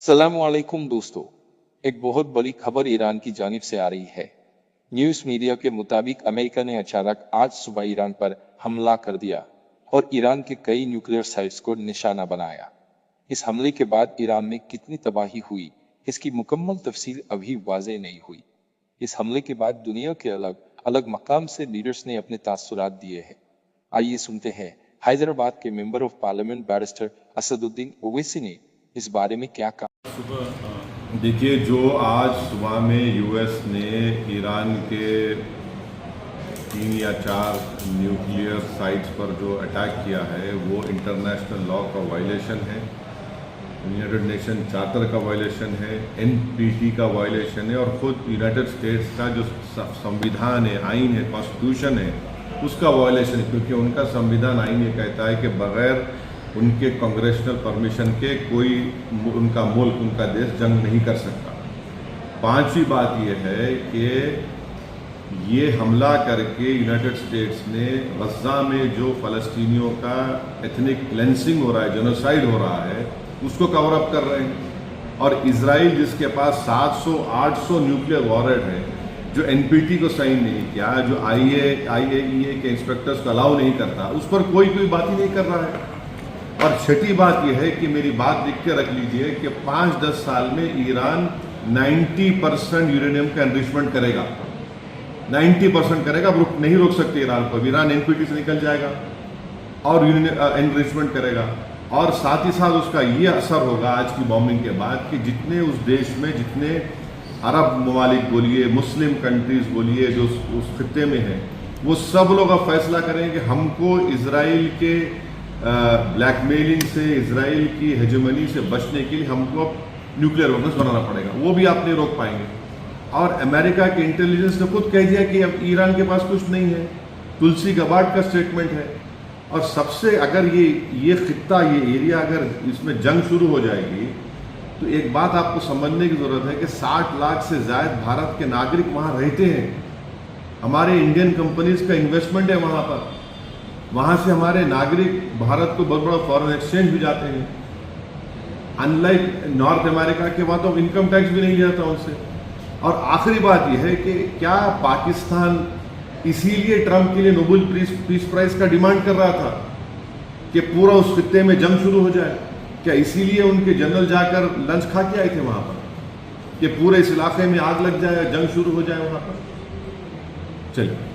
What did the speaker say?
अस्सलामुअलैकुम दोस्तों, एक बहुत बड़ी खबर ईरान की जानिब से आ रही है। न्यूज़ मीडिया के मुताबिक अमेरिका ने अचानक आज सुबह ईरान पर हमला कर दिया और ईरान के कई न्यूक्लियर साइट्स को निशाना बनाया। इस हमले के बाद ईरान में कितनी तबाही हुई, इसकी मुकम्मल तफसील अभी वाज़ेह नहीं हुई। इस हमले के बाद दुनिया के अलग अलग मकाम से लीडर्स ने अपने तासुरात दिए हैं। आइए सुनते हैं हैदराबाद के member of parliament barrister Asaduddin Owaisi ने इस बारे में क्या कहा। देखिए, जो आज सुबह में यूएस ने ईरान के 3 या 4 न्यूक्लियर साइट्स पर जो अटैक किया है वो इंटरनेशनल लॉ का वायलेशन है, यूनाइटेड नेशन चार्टर का वायलेशन है, एनपीटी का वायलेशन है और ख़ुद यूनाइटेड स्टेट्स का जो संविधान है, आइन है, कॉन्स्टिट्यूशन है, उसका वायलेशन है। क्योंकि उनका संविधान आइन ये कहता है कि बग़ैर उनके कांग्रेशनल परमिशन के कोई उनका मुल्क, उनका देश जंग नहीं कर सकता। पांचवी बात यह है कि ये हमला करके यूनाइटेड स्टेट्स ने गज़ा में जो फ़लस्तीनियों का एथनिक क्लेंसिंग हो रहा है, जेनोसाइड हो रहा है, उसको कवर अप कर रहे हैं। और इजराइल जिसके पास 700-800 न्यूक्लियर वॉरेंट है, जो एनपीटी को साइन नहीं किया, जो आईएईए के इंस्पेक्टर्स को अलाउ नहीं करता, उस पर कोई बात ही नहीं कर रहा है। और छठी बात यह है कि मेरी बात लिख के रख लीजिए कि 5-10 साल में ईरान 90% यूरेनियम का एनरिचमेंट करेगा, 90% करेगा। नहीं रोक सकते ईरान को। ईरान एनपीटी से निकल जाएगा और एनरिचमेंट करेगा। और साथ ही साथ उसका ये असर होगा आज की बॉम्बिंग के बाद कि जितने उस देश में, जितने अरब ममालिक बोलिए, मुस्लिम कंट्रीज बोलिए, जो उस खत्ते में हैं, वो सब लोग अब फैसला करें कि हमको इसराइल के ब्लैकमेलिंग से, इसराइल की हेजेमनी से बचने के लिए हमको न्यूक्लियर वेपन्स बनाना पड़ेगा। वो भी आप नहीं रोक पाएंगे। और अमेरिका के इंटेलिजेंस ने खुद कह दिया कि अब ईरान के पास कुछ नहीं है। तुलसी गबार्ड का स्टेटमेंट है। और सबसे अगर ये खित्ता, ये एरिया अगर इसमें जंग शुरू हो जाएगी तो एक बात आपको समझने की ज़रूरत है कि 60 लाख से ज़्यादा भारत के नागरिक वहाँ रहते हैं। हमारे इंडियन कंपनीज का इन्वेस्टमेंट है वहाँ पर। वहाँ से हमारे नागरिक भारत को बहुत बड़ा फॉरेन एक्सचेंज भी जाते हैं। अनलाइक नॉर्थ अमेरिका के वहाँ तो इनकम टैक्स भी नहीं जाता उनसे। और आखिरी बात यह है कि क्या पाकिस्तान इसीलिए ट्रंप के लिए नोबेल पीस प्राइज का डिमांड कर रहा था कि पूरा उस खित्ते में जंग शुरू हो जाए? क्या इसीलिए उनके जनरल जाकर लंच खा के आए थे वहाँ पर कि पूरे इस इलाके में आग लग जाए, जंग शुरू हो जाए वहाँ पर? चलिए।